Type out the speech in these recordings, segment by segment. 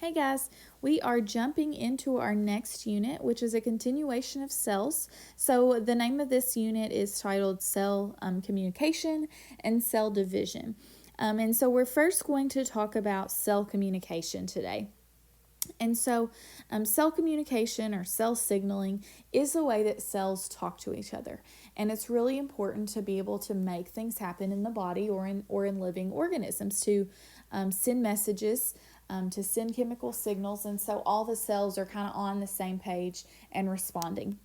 Hey guys, we are jumping into our next unit, which is a continuation of cells. So the name of this unit is titled Cell Communication and Cell Division. And so we're first going to talk about cell communication today. And so, cell communication or cell signaling is the way that cells talk to each other, and it's really important to be able to make things happen in the body or in living organisms to send messages, to send chemical signals, and so all the cells are kind of on the same page and responding.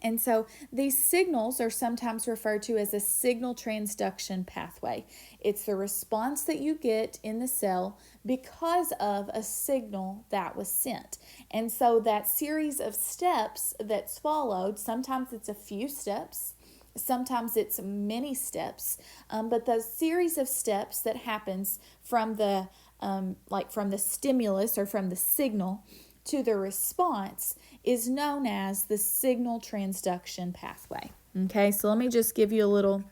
And so these signals are sometimes referred to as a signal transduction pathway. It's the response that you get in the cell because of a signal that was sent. And so that series of steps that's followed, sometimes it's a few steps, sometimes it's many steps, but the series of steps that happens from the from the stimulus or from the signal to the response is known as the signal transduction pathway. Okay, so let me just give you a little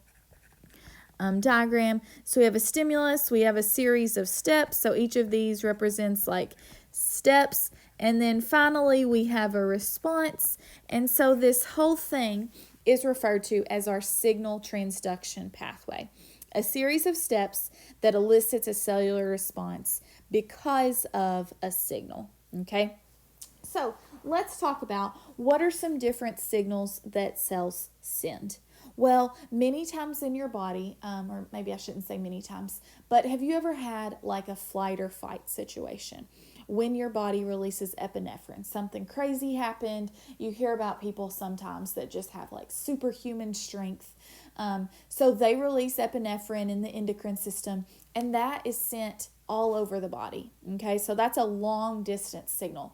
diagram. So we have a stimulus, we have a series of steps. So each of these represents like steps. And then finally we have a response. And so this whole thing is referred to as our signal transduction pathway. A series of steps that elicits a cellular response because of a signal. Okay, so let's talk about what are some different signals that cells send. Well, many times in your body, or maybe I shouldn't say many times, but have you ever had like a flight or fight situation? When your body releases epinephrine, something crazy happened. You hear about people sometimes that just have like superhuman strength. So they release epinephrine in the endocrine system, and that is sent all over the body. Okay, so that's a long distance signal.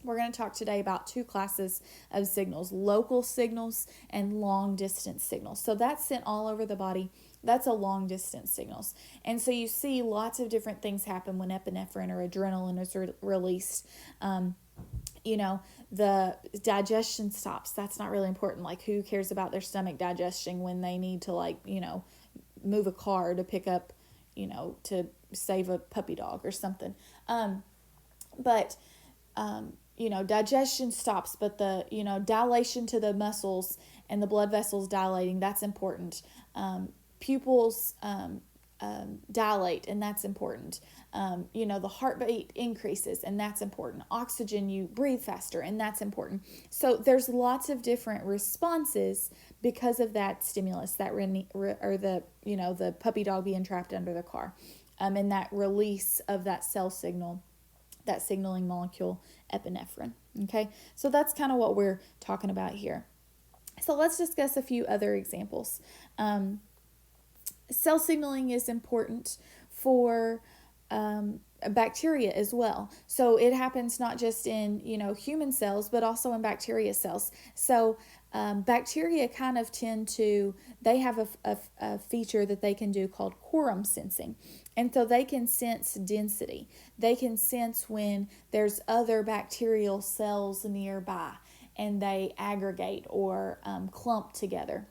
We're going to talk today about two classes of signals, local signals and long distance signals. So that's sent all over the body. That's a long distance signals. And so you see lots of different things happen when epinephrine or adrenaline is released. The digestion stops. That's not really important. Like, who cares about their stomach digesting when they need to, move a car to pick up, to save a puppy dog or something. But digestion stops, but the, dilation to the muscles and the blood vessels dilating, that's important. Pupils dilate, and that's important. The heartbeat increases, and that's important. Oxygen, you breathe faster, and that's important. So there's lots of different responses because of that stimulus, the puppy dog being trapped under the car, and that release of that cell signal, that signaling molecule epinephrine. Okay, so that's kind of what we're talking about here. So let's discuss a few other examples. Cell signaling is important for bacteria as well. So it happens not just in human cells, but also in bacteria cells. So bacteria kind of they have a feature that they can do called quorum sensing. And so they can sense density. They can sense when there's other bacterial cells nearby and they aggregate or clump together.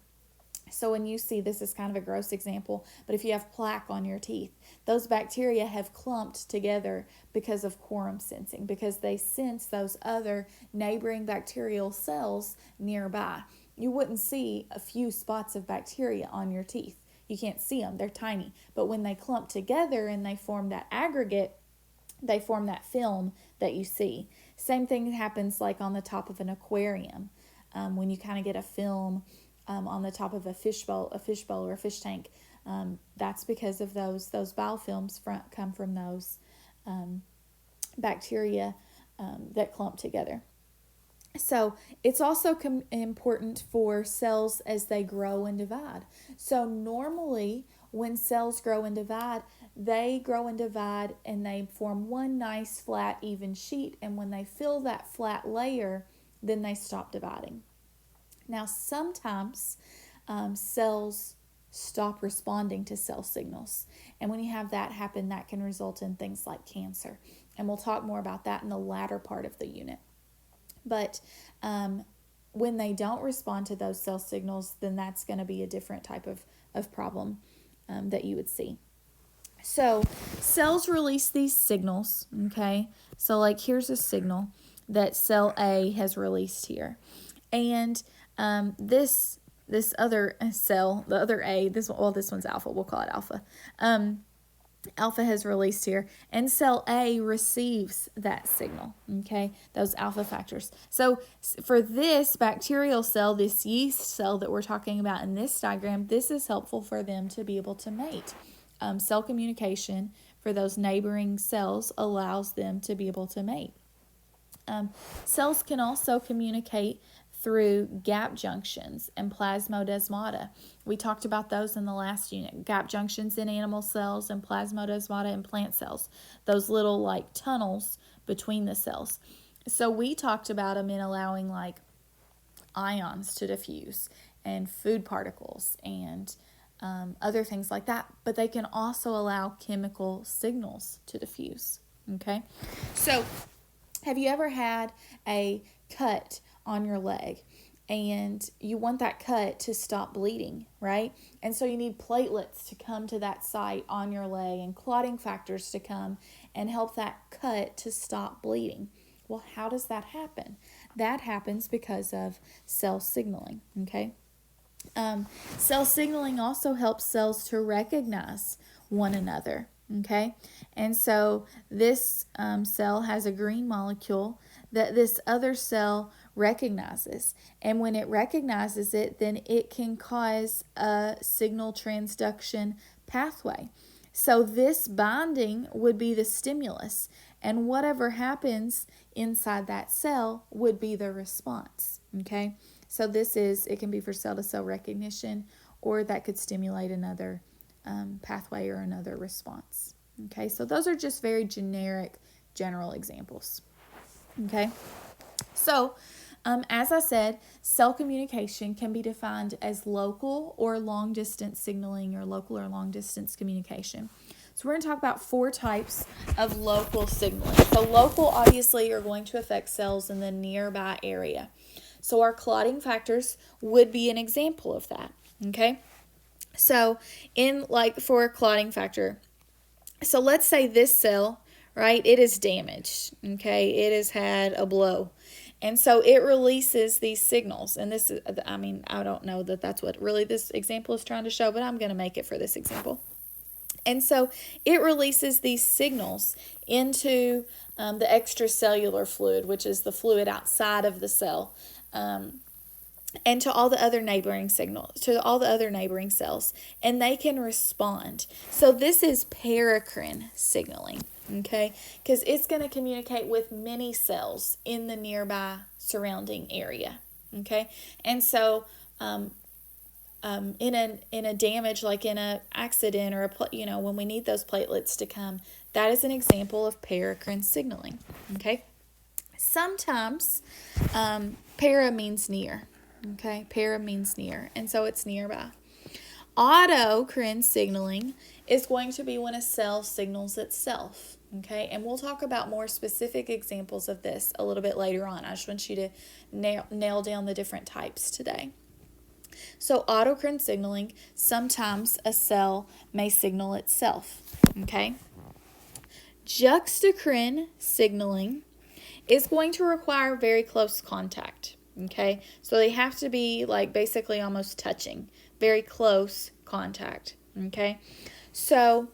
So when you see, this is kind of a gross example, but if you have plaque on your teeth, those bacteria have clumped together because of quorum sensing, because they sense those other neighboring bacterial cells nearby. You wouldn't see a few spots of bacteria on your teeth. You can't see them, they're tiny. But when they clump together and they form that aggregate, they form that film that you see. Same thing happens like on the top of an aquarium. When you kind of get a film on the top of a fishbowl or a fish tank, that's because of those biofilms come from those bacteria that clump together. So it's also important for cells as they grow and divide. So normally when cells grow and divide, they grow and divide and they form one nice flat even sheet, and when they fill that flat layer, then they stop dividing. Now, sometimes cells stop responding to cell signals. And when you have that happen, that can result in things like cancer. And we'll talk more about that in the latter part of the unit. But when they don't respond to those cell signals, then that's going to be a different type of problem that you would see. So cells release these signals, okay? So like here's a signal that cell A has released here. And this other cell, the other A, this one's alpha, we'll call it alpha. Alpha has released here, and cell A receives that signal, okay, those alpha factors. So for this bacterial cell, this yeast cell that we're talking about in this diagram, this is helpful for them to be able to mate. Cell communication for those neighboring cells allows them to be able to mate. Cells can also communicate through gap junctions and plasmodesmata. We talked about those in the last unit. Gap junctions in animal cells and plasmodesmata in plant cells. Those little like tunnels between the cells. So we talked about them in allowing like ions to diffuse and food particles and other things like that. But they can also allow chemical signals to diffuse. Okay, so have you ever had a cut on your leg and you want that cut to stop bleeding, right? And so you need platelets to come to that site on your leg and clotting factors to come and help that cut to stop bleeding. Well, how does that happen? That happens because of cell signaling, okay? Cell signaling also helps cells to recognize one another. Okay, and so this cell has a green molecule that this other cell recognizes, and when it recognizes it, then it can cause a signal transduction pathway. So this binding would be the stimulus, and whatever happens inside that cell would be the response. Okay, so it can be for cell to cell recognition, or that could stimulate another pathway or another response. Okay, so those are just very generic, general examples. Okay, so as I said, cell communication can be defined as local or long distance signaling or local or long distance communication. So we're going to talk about 4 types of local signaling. So local obviously are going to affect cells in the nearby area. So our clotting factors would be an example of that. Okay. So for a clotting factor, so let's say this cell, right, it is damaged, okay, it has had a blow. And so it releases these signals. And this is, I don't know that that's what really this example is trying to show, but I'm going to make it for this example. And so it releases these signals into the extracellular fluid, which is the fluid outside of the cell. And to all the other neighboring cells, and they can respond. So this is paracrine signaling, okay, because it's going to communicate with many cells in the nearby surrounding area, okay. And so in a damage, like in an accident or when we need those platelets to come, that is an example of paracrine signaling, okay. Sometimes para means near. Okay, para means near, and so it's nearby. Autocrine signaling is going to be when a cell signals itself. Okay, and we'll talk about more specific examples of this a little bit later on. I just want you to nail down the different types today. So autocrine signaling, sometimes a cell may signal itself. Okay. Juxtacrine signaling is going to require very close contact. Okay, so they have to be like basically almost touching, very close contact. Okay, so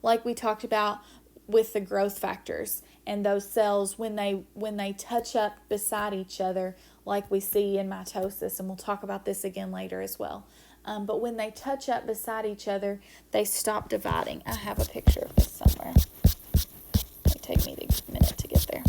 like we talked about with the growth factors and those cells when they touch up beside each other, like we see in mitosis, and we'll talk about this again later as well. But when they touch up beside each other, they stop dividing. I have a picture of this somewhere. It'll take me a minute to get there.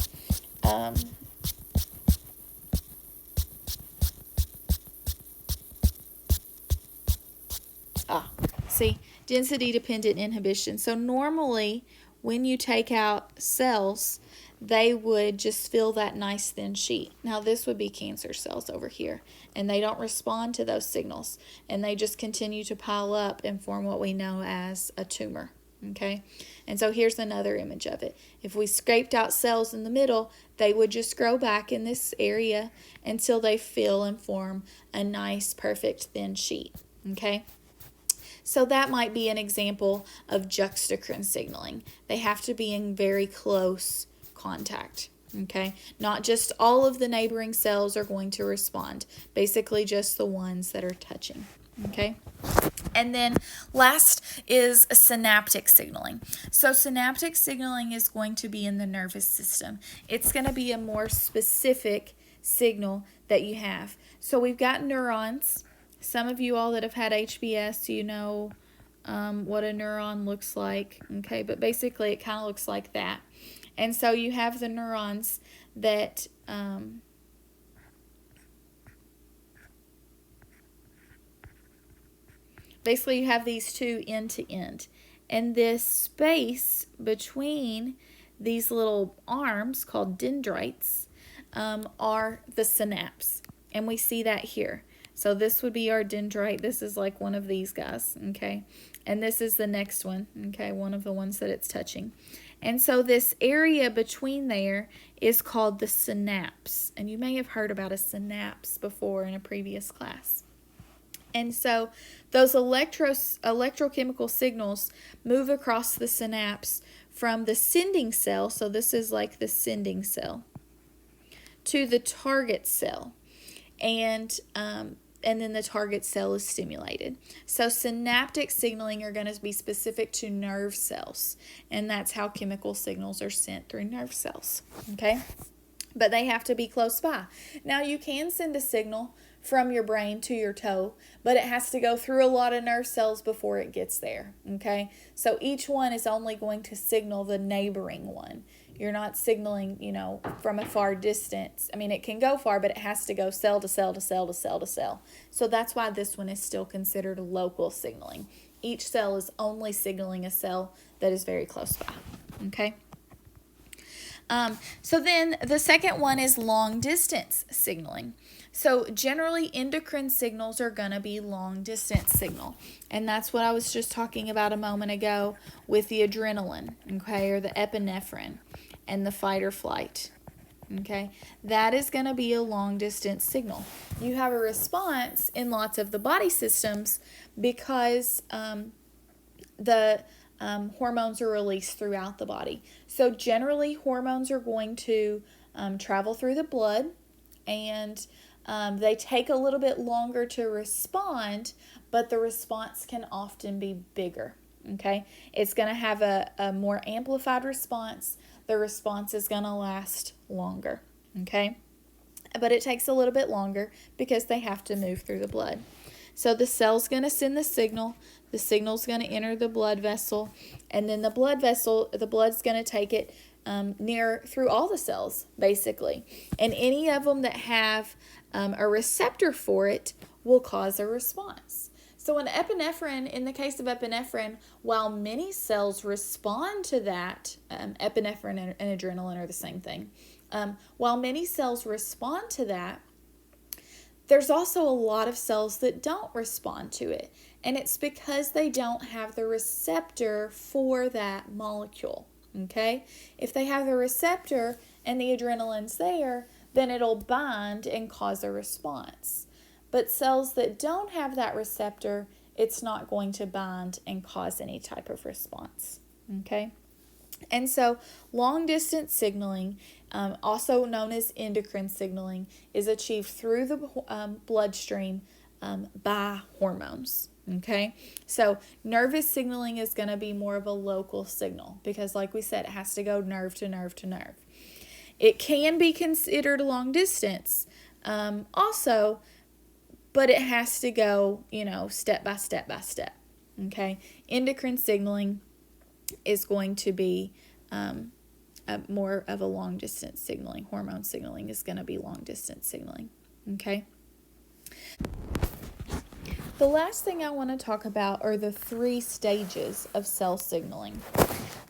See, density dependent inhibition. So normally when you take out cells, they would just fill that nice thin sheet. Now this would be cancer cells over here, and they don't respond to those signals, and they just continue to pile up and form what we know as a tumor. Okay, and so here's another image of it. If we scraped out cells in the middle, they would just grow back in this area until they fill and form a nice, perfect, thin sheet. Okay. So that might be an example of juxtacrine signaling. They have to be in very close contact. Okay, not just all of the neighboring cells are going to respond, basically just the ones that are touching. Okay, and then last is synaptic signaling. So synaptic signaling is going to be in the nervous system. It's going to be a more specific signal that you have. So we've got neurons. Some of you all that have had HBS, you know what a neuron looks like. Okay, but basically it kind of looks like that. And so you have the neurons that basically you have these two end to end. And this space between these little arms called dendrites are the synapse. And we see that here. So this would be our dendrite. This is like one of these guys, okay? And this is the next one, okay? One of the ones that it's touching. And so this area between there is called the synapse. And you may have heard about a synapse before in a previous class. And so those electrochemical signals move across the synapse from the sending cell, so this is like the sending cell, to the target cell. And then the target cell is stimulated. So synaptic signaling are going to be specific to nerve cells, and that's how chemical signals are sent through nerve cells, okay? But they have to be close by. Now, you can send a signal from your brain to your toe, but it has to go through a lot of nerve cells before it gets there, okay? So each one is only going to signal the neighboring one. You're not signaling, from a far distance. I mean, it can go far, but it has to go cell to cell to cell to cell to cell. So that's why this one is still considered local signaling. Each cell is only signaling a cell that is very close by, okay? So then the second one is long distance signaling. So generally endocrine signals are going to be long distance signal. And that's what I was just talking about a moment ago with the adrenaline, okay, or the epinephrine and the fight or flight. Okay, that is going to be a long distance signal. You have a response in lots of the body systems because the hormones are released throughout the body. So generally hormones are going to travel through the blood, and they take a little bit longer to respond, but the response can often be bigger. Okay, it's going to have a more amplified response. The response is going to last longer. Okay, but it takes a little bit longer because they have to move through the blood. So the cell's going to send the signal's going to enter the blood vessel, and then the blood's going to take it through all the cells, basically. And any of them that have a receptor for it will cause a response. So in the case of epinephrine, while many cells respond to that, epinephrine and adrenaline are the same thing. While many cells respond to that, there's also a lot of cells that don't respond to it. And it's because they don't have the receptor for that molecule. Okay? If they have the receptor and the adrenaline's there, then it'll bind and cause a response. But cells that don't have that receptor, it's not going to bind and cause any type of response. Okay? And so long distance signaling, also known as endocrine signaling, is achieved through the bloodstream by hormones. Okay, so nervous signaling is going to be more of a local signal because, like we said, it has to go nerve to nerve to nerve. It can be considered long distance also, but it has to go, step by step by step. Okay, endocrine signaling is going to be more of a long distance signaling. Hormone signaling is going to be long distance signaling. Okay. The last thing I want to talk about are the 3 stages of cell signaling.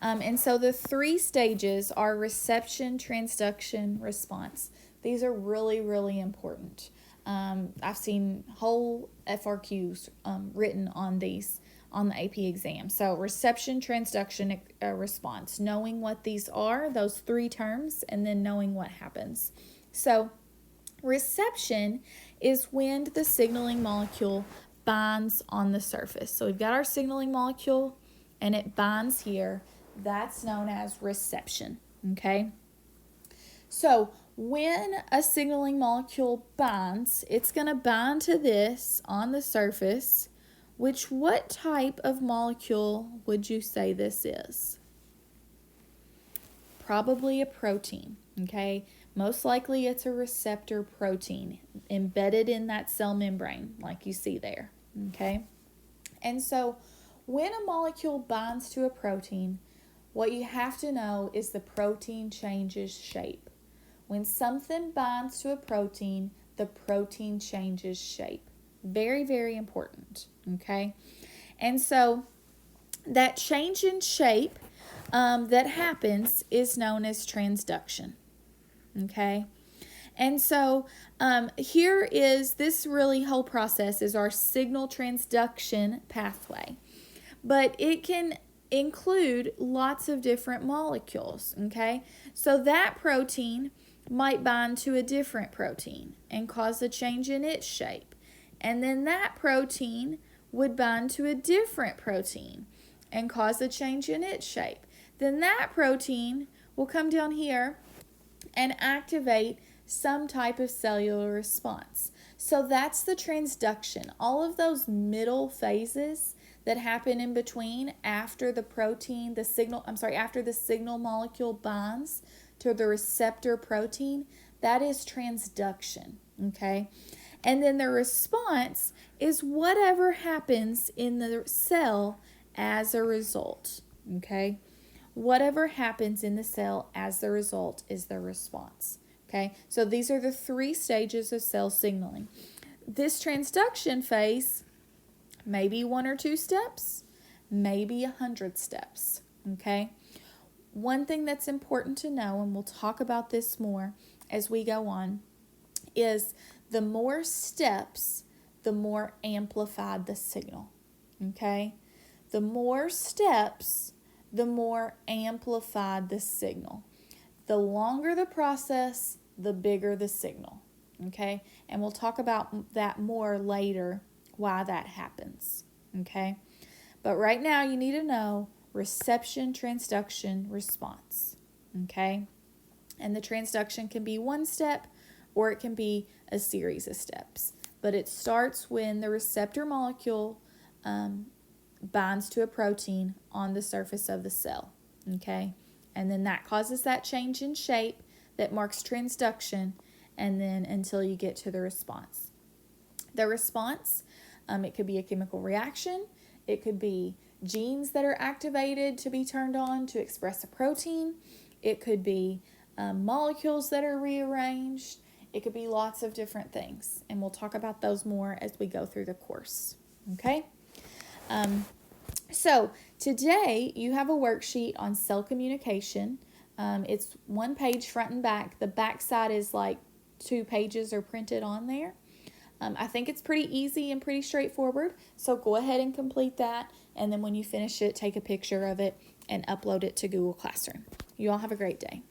And so the 3 stages are reception, transduction, response. These are really, really important. I've seen whole FRQs written on these on the AP exam. So reception, transduction, response. Knowing what these are, those 3 terms, and then knowing what happens. So reception is when the signaling molecule binds on the surface. So we've got our signaling molecule and it binds here. That's known as reception, okay? So when a signaling molecule binds, it's going to bind to this on the surface, which what type of molecule would you say this is? Probably a protein, okay? Most likely it's a receptor protein embedded in that cell membrane like you see there, okay? And so when a molecule binds to a protein, what you have to know is the protein changes shape. When something binds to a protein, the protein changes shape. Very, very important, okay? And so that change in shape that happens is known as transduction, okay? And so here is this really whole process is our signal transduction pathway. But it can include lots of different molecules, okay? So that protein might bind to a different protein and cause a change in its shape. And then that protein would bind to a different protein and cause a change in its shape. Then that protein will come down here and activate some type of cellular response. So that's the transduction. All of those middle phases that happen in between after the after the signal molecule binds to the receptor protein, that is transduction, okay? And then the response is whatever happens in the cell as a result, okay? Whatever happens in the cell as the result is the response, okay? So these are the 3 stages of cell signaling. This transduction phase, maybe 1 or 2 steps, maybe 100 steps, okay? One thing that's important to know, and we'll talk about this more as we go on, is the more steps, the more amplified the signal, okay? The more steps, the more amplified the signal. The longer the process, the bigger the signal, okay? And we'll talk about that more later, why that happens, okay? But right now you need to know reception, transduction, response, okay? And the transduction can be 1 step or it can be a series of steps. But it starts when the receptor molecule binds to a protein on the surface of the cell, okay? And then that causes that change in shape that marks transduction, and then until you get to the response. The response, it could be a chemical reaction, it could be genes that are activated to be turned on to express a protein, it could be molecules that are rearranged, it could be lots of different things, and we'll talk about those more as we go through the course, okay? So today you have a worksheet on cell communication. It's 1 page front and back. The back side is like 2 pages are printed on there. I think it's pretty easy and pretty straightforward. So go ahead and complete that. And then when you finish it, take a picture of it and upload it to Google Classroom. You all have a great day.